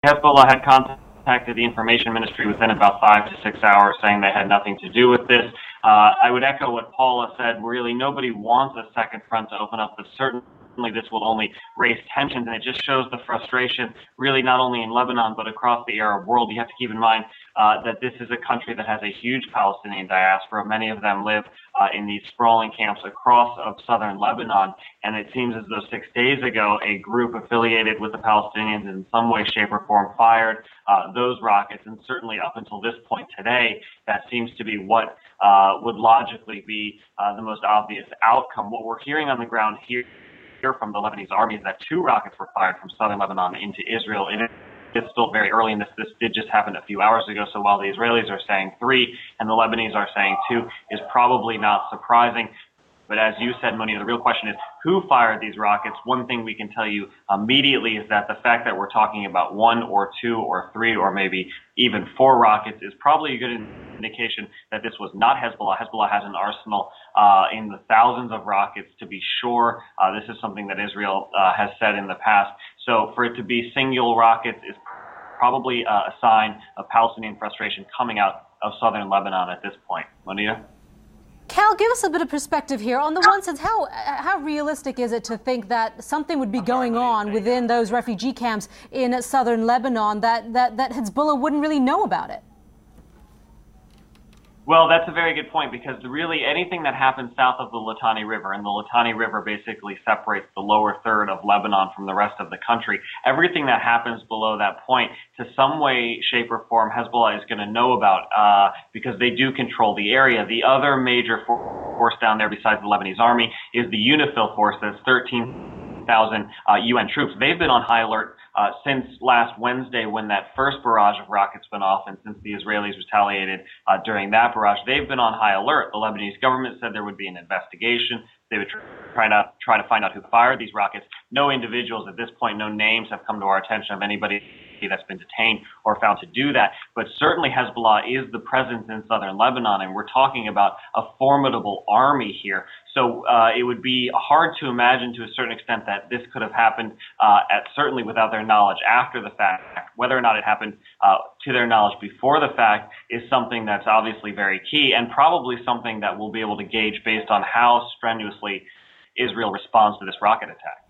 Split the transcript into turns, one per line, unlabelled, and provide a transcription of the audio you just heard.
Hezbollah had contacted the information ministry within about 5 to 6 hours, saying they had nothing to do with this. I would echo what Paula said. Really, nobody wants a second front to open up, but certainly this will only raise tensions, and it just shows the frustration, really, not only in Lebanon, but across the Arab world. You have to keep in mind that this is a country that has a huge Palestinian diaspora. Many of them live in these sprawling camps across of southern Lebanon, and it seems as though 6 days ago, a group affiliated with the Palestinians in some way, shape, or form fired those rockets, and certainly up until this point today, that seems to be what would logically be the most obvious outcome. What we're hearing on the ground here from the Lebanese army is that 2 rockets were fired from southern Lebanon into Israel. It's still very early in this. This did just happen a few hours ago, so while the Israelis are saying 3 and the Lebanese are saying 2 is probably not surprising. But as you said, Monia, the real question is who fired these rockets? One thing we can tell you immediately is that the fact that we're talking about 1 or 2 or 3 or maybe even 4 rockets is probably a good indication that this was not Hezbollah. Hezbollah has an arsenal in the thousands of rockets, to be sure. This is something that Israel has said in the past. So for it to be single rockets is probably a sign of Palestinian frustration coming out of southern Lebanon at this point. Monia?
Cal, give us a bit of perspective here. On the one sense, how realistic is it to think that something would be going on within those refugee camps in southern Lebanon that Hezbollah wouldn't really know about it?
Well, that's a very good point, because really anything that happens south of the Litani River, and the Litani River basically separates the lower third of Lebanon from the rest of the country, everything that happens below that point, to some way, shape, or form, Hezbollah is going to know about because they do control the area. The other major force down there besides the Lebanese army is the UNIFIL force. That's 13,000 UN troops. They've been on high alert since last Wednesday, when that first barrage of rockets went off, and since the Israelis retaliated during that barrage, they've been on high alert. The Lebanese government said there would be an investigation. They would try to find out who fired these rockets. No individuals at this point, no names have come to our attention of anybody that's been detained or found to do that. But certainly Hezbollah is the presence in southern Lebanon, and we're talking about a formidable army here. So it would be hard to imagine to a certain extent that this could have happened certainly without their knowledge after the fact. Whether or not it happened to their knowledge before the fact is something that's obviously very key, and probably something that we'll be able to gauge based on how strenuously Israel responds to this rocket attack.